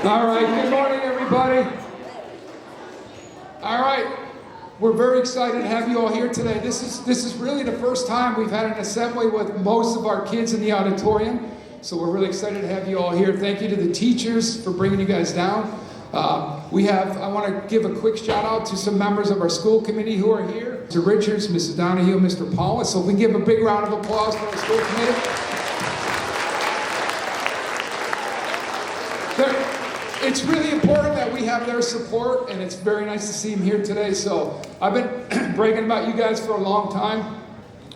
All right, good morning, everybody. All right, we're very excited to have you all here today. This is really the first time we've had an assembly with most of our kids in the auditorium, so we're really excited to have you all here. Thank you to the teachers for bringing you guys down. I want to give a quick shout out to some members of our school committee who are here. Mr. Richards, Mrs. Donahue, Mr. Paulus. So if we can give a big round of applause for our school committee. It's really important that we have their support, and it's very nice to see them here today. So I've been bragging about you guys for a long time,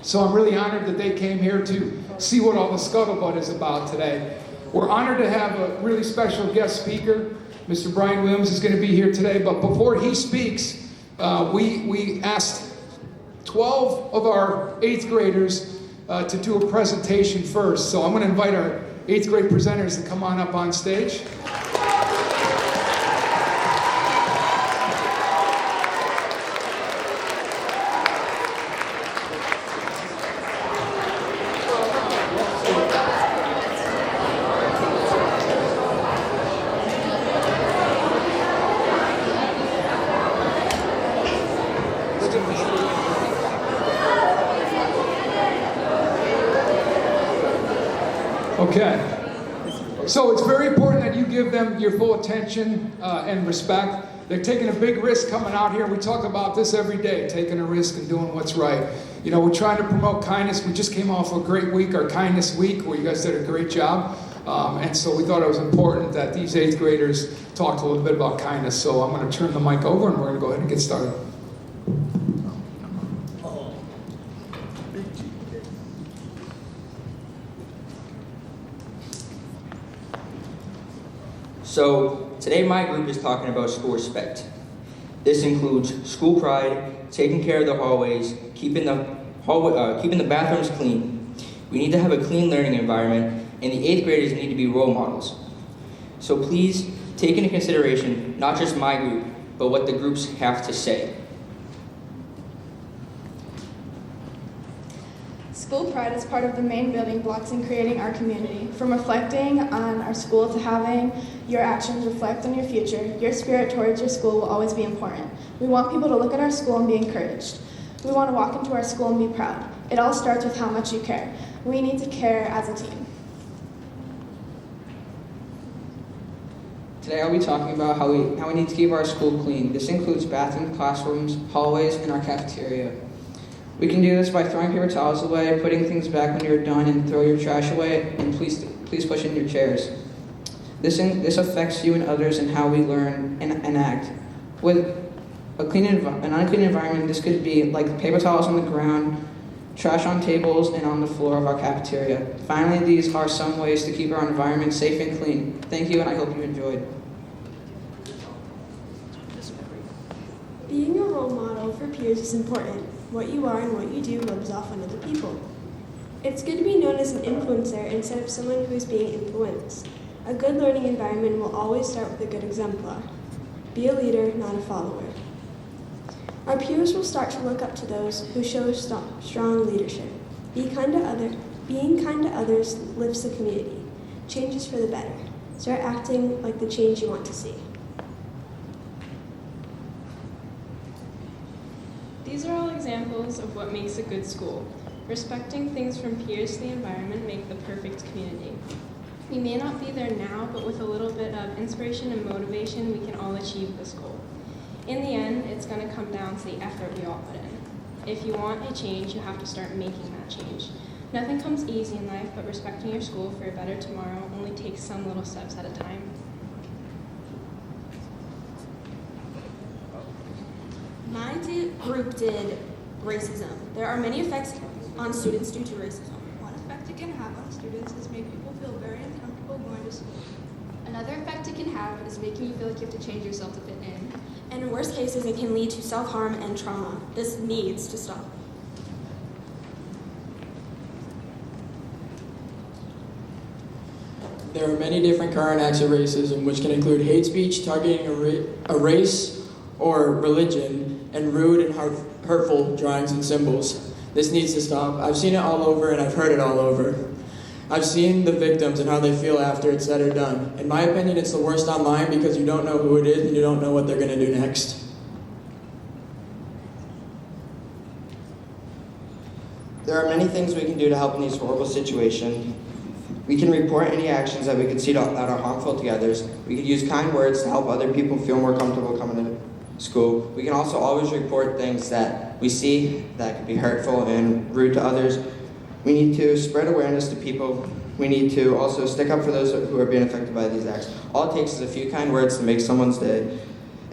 so I'm really honored that they came here to see what all the scuttlebutt is about today. We're honored to have a really special guest speaker. Mr. Brian Williams is going to be here today, but before he speaks, we asked 12 of our 8th graders to do a presentation first. So I'm going to invite our 8th grade presenters to come on up on stage. Okay, so it's very important that you give them your full attention and respect. They're taking a big risk coming out here. We talk about this every day, taking a risk and doing what's right. You know, we're trying to promote kindness. We just came off a great week, our Kindness Week, where you guys did a great job. And so we thought it was important that these 8th graders talked a little bit about kindness. So I'm going to turn the mic over and we're going to go ahead and get started. So today my group is talking about school respect. This includes school pride, taking care of the hallways, keeping the bathrooms clean. We need to have a clean learning environment, and the 8th graders need to be role models. So please take into consideration not just my group, but what the groups have to say. School pride is part of the main building blocks in creating our community. From reflecting on our school to having your actions reflect on your future, your spirit towards your school will always be important. We want people to look at our school and be encouraged. We want to walk into our school and be proud. It all starts with how much you care. We need to care as a team. Today I'll be talking about how we need to keep our school clean. This includes bathrooms, classrooms, hallways, and our cafeteria. We can do this by throwing paper towels away, putting things back when you're done, and throw your trash away, and please push in your chairs. This affects you and others in how we learn and act. With an unclean environment, this could be like paper towels on the ground, trash on tables, and on the floor of our cafeteria. Finally, these are some ways to keep our environment safe and clean. Thank you, and I hope you enjoyed. Being a role model for peers is important. What you are and what you do rubs off on other people. It's good to be known as an influencer instead of someone who's being influenced. A good learning environment will always start with a good exemplar. Be a leader, not a follower. Our peers will start to look up to those who show strong leadership. Being kind to others lifts the community. Change is for the better. Start acting like the change you want to see. These are all examples of what makes a good school. Respecting things from peers to the environment make the perfect community. We may not be there now, but with a little bit of inspiration and motivation, we can all achieve this goal. In the end, it's going to come down to the effort we all put in. If you want a change, you have to start making that change. Nothing comes easy in life, but respecting your school for a better tomorrow only takes some little steps at a time. My group did racism. There are many effects on students due to racism. One effect it can have on students is make people feel very uncomfortable going to school. Another effect it can have is making you feel like you have to change yourself to fit in. And in worst cases, it can lead to self-harm and trauma. This needs to stop. There are many different current acts of racism, which can include hate speech targeting a race or religion, and rude and hurtful drawings and symbols. This needs to stop. I've seen it all over and I've heard it all over. I've seen the victims and how they feel after it's said or done. In my opinion, it's the worst online because you don't know who it is and you don't know what they're going to do next. There are many things we can do to help in these horrible situations. We can report any actions that we can see that are harmful to others. We could use kind words to help other people feel more comfortable coming to school. We can also always report things that we see that could be hurtful and rude to others. We need to spread awareness to people. We need to also stick up for those who are being affected by these acts. All it takes is a few kind words to make someone's day.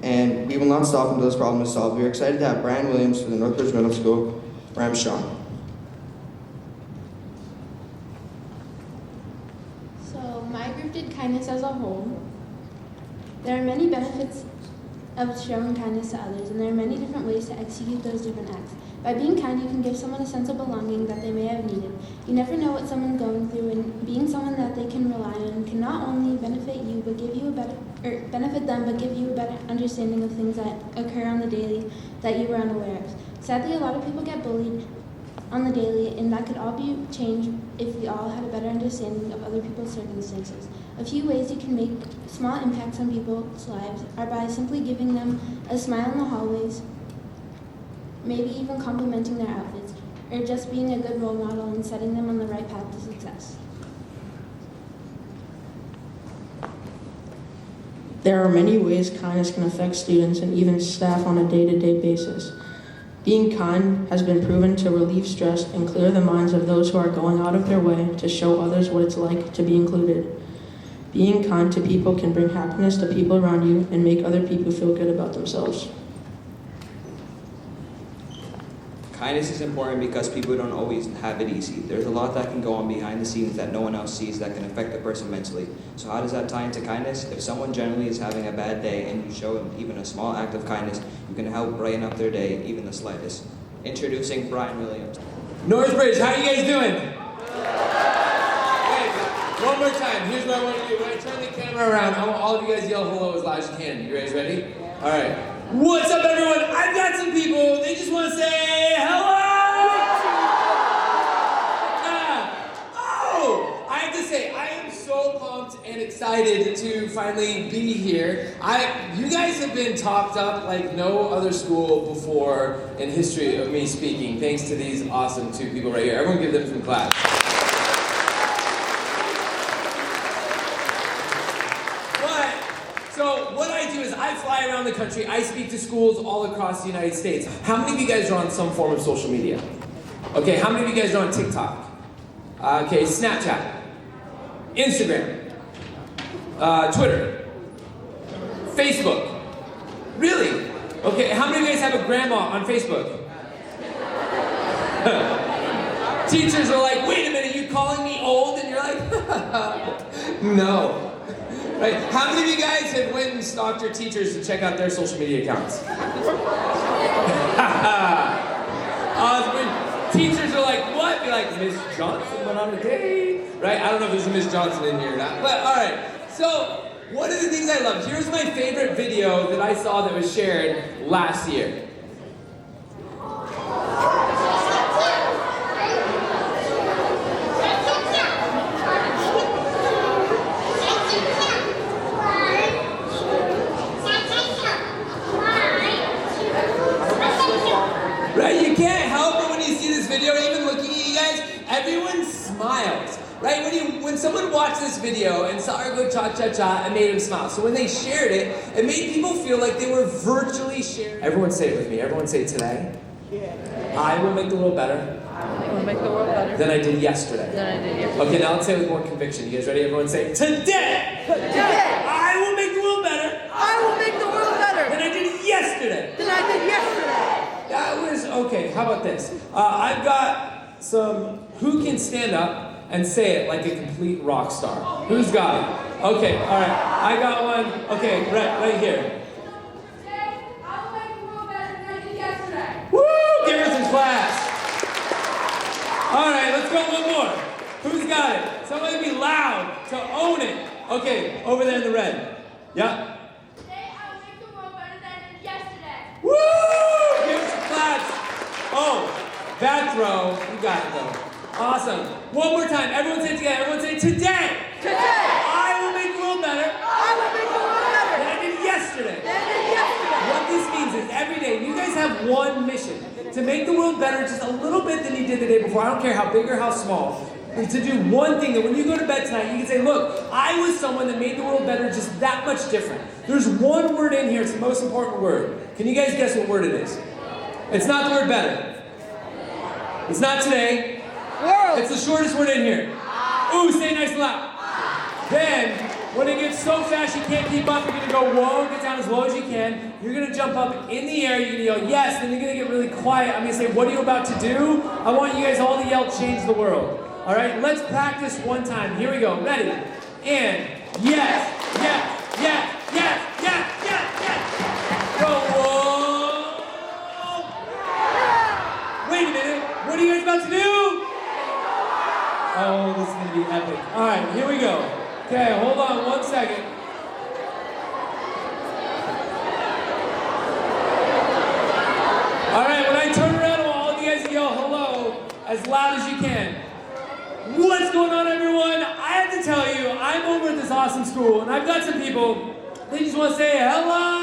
And we will not stop until this problem is solved. We are excited to have Brian Williams from the Northbridge Middle School. Ram Strong. So my group did kindness as a whole. There are many benefits of showing kindness to others, and there are many different ways to execute those different acts. By being kind, you can give someone a sense of belonging that they may have needed. You never know what someone's going through, and being someone that they can rely on can not only benefit you, but give you a better, or benefit them, but give you a better understanding of things that occur on the daily that you were unaware of. Sadly, a lot of people get bullied on the daily, and that could all be changed if we all had a better understanding of other people's circumstances. A few ways you can make small impacts on people's lives are by simply giving them a smile in the hallways, maybe even complimenting their outfits, or just being a good role model and setting them on the right path to success. There are many ways kindness can affect students and even staff on a day-to-day basis. Being kind has been proven to relieve stress and clear the minds of those who are going out of their way to show others what it's like to be included. Being kind to people can bring happiness to people around you and make other people feel good about themselves. Kindness is important because people don't always have it easy. There's a lot that can go on behind the scenes that no one else sees that can affect the person mentally. So how does that tie into kindness? If someone generally is having a bad day and you show them even a small act of kindness, you can help brighten up their day, even the slightest. Introducing Brian Williams. Northbridge, how you guys doing? Hey, one more time. Here's what I want to do. When I turn the camera around, I want all of you guys to yell hello as loud as you can. You guys ready? All right. What's up, everyone? I've got some people. They just want to say hello. Oh, I have to say, I am so pumped and excited to finally be here. You guys have been topped up like no other school before in history of me speaking, thanks to these awesome two people right here. Everyone give them some claps. So what I do is I fly around the country, I speak to schools all across the United States. How many of you guys are on some form of social media? Okay, how many of you guys are on TikTok? Okay, Snapchat, Instagram, Twitter, Facebook. Really? Okay, how many of you guys have a grandma on Facebook? Teachers are like, wait a minute, you calling me old? And you're like, no. Right? How many of you guys have went and stalked your teachers to check out their social media accounts? Teachers are like, what? Be like, Miss Johnson went on a date. Right? I don't know if there's a Miss Johnson in here or not. But all right. So one of the things I love, here's my favorite video that I saw that was shared last year. Right? You can't help it when you see this video, even looking at you guys, everyone smiles. Right? When someone watched this video and saw her go cha-cha-cha, it made them smile. So when they shared it, it made people feel like they were virtually sharing. Everyone say it with me. Everyone say today. Yeah. I will make the world better. I will make the world better than I did yesterday. Okay, now let's say it with more conviction. You guys ready? Everyone say today. Today. I will make the world better. I will make the world better than I did yesterday. Than I did yesterday. That was, okay, how about this? I've got some, who can stand up and say it like a complete rock star? Who's got it? Okay, all right, I got one. Okay, right here. Today, I will make the world better than I did yesterday. Woo! Give her some claps. All right, let's go one more. Who's got it? Somebody be loud to own it. Okay, over there in the red. Yeah. Today, I will make the world better than I did yesterday. Woo! Give us some claps. Oh, that throw. You got it though. Awesome. One more time. Everyone say it together. Everyone say today. Today. I will make the world better I will make the world better than I did yesterday. than I did yesterday. What this means is every day you guys have one mission to make the world better just a little bit than you did the day before. I don't care how big or how small. It's to do one thing that when you go to bed tonight, you can say, look, I was someone that made the world better just that much different. There's one word in here. It's the most important word. Can you guys guess what word it is? It's not the word better. It's not today. World. It's the shortest word in here. Ooh, say it nice and loud. Then, when it gets so fast you can't keep up, you're going to go whoa, get down as low as you can. You're going to jump up in the air. You're going to yell yes. Then you're going to get really quiet. I'm going to say, what are you about to do? I want you guys all to yell, change the world. All right, let's practice one time. Here we go. Ready? And yes, yes, yes, yes, yes, yes, yes. Go, whoa. Wait a minute. What are you guys about to do? Oh, this is going to be epic. All right, here we go. Okay, hold on 1 second. All right, when I turn around, I want all of you guys to yell hello as loud as you can. What's going on, everyone? I have to tell you, I'm over at this awesome school, and I've got some people, they just want to say hello.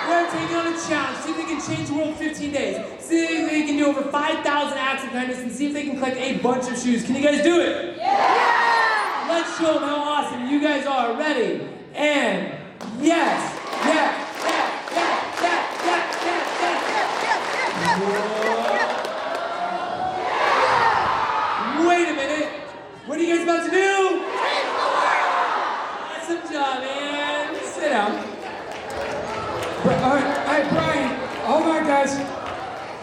They're taking on a challenge, see if they can change the world in 15 days. See if they can do over 5,000 acts of kindness and see if they can collect a bunch of shoes. Can you guys do it? Yeah! Let's show them how awesome you guys are. Ready? And yes, yes, yes, yes, yes, yes, yes, yes. Whoa. Wait a minute. What are you guys about to do? Change the world! Awesome job, man. Sit down. All right, Brian, hold on, guys.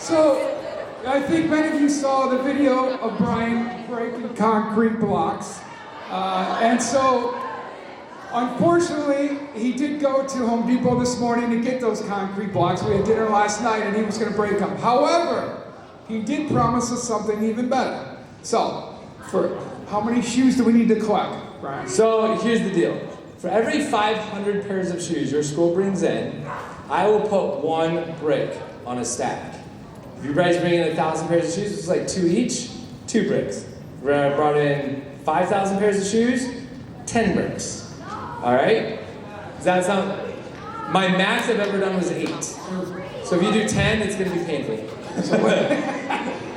So, I think many of you saw the video of Brian breaking concrete blocks. And so, unfortunately, he did go to Home Depot this morning to get those concrete blocks. We had dinner last night, and he was going to break them. However, he did promise us something even better. So, for how many shoes do we need to collect, Brian? So, here's the deal. For every 500 pairs of shoes your school brings in, I will put 1 brick on a stack. If you guys bring in 1,000 pairs of shoes, it's like 2 each, 2 bricks. If I brought in 5,000 pairs of shoes, 10 bricks. All right? Does that sound? My max I've ever done was 8. So if you do 10, it's going to be painful.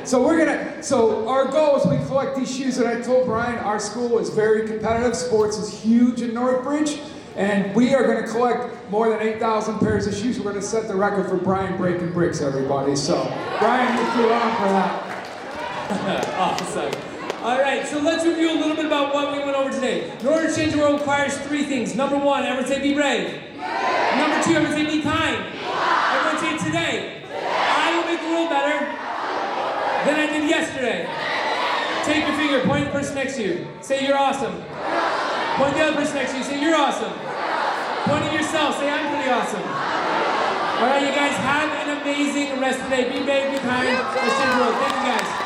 So our goal is we collect these shoes, and I told Brian our school is very competitive. Sports is huge in Northbridge, and we are going to collect more than 8,000 pairs of shoes. We're going to set the record for Brian breaking bricks, everybody. So Brian, if you're on for that. Awesome. All right, so let's review a little bit about what we went over today. In order to change the world requires 3 things. Number 1, everyone say be brave. Number 2, everyone say be kind. Everyone say today. I will make the world better than I did yesterday. Take your finger, point at the person next to you. Say you're awesome. Point the other person next to you, say you're awesome. Point at yourself, say I'm pretty awesome. All right, you guys have an amazing rest of the day. Be brave, be kind. Let's change the world. Thank you guys.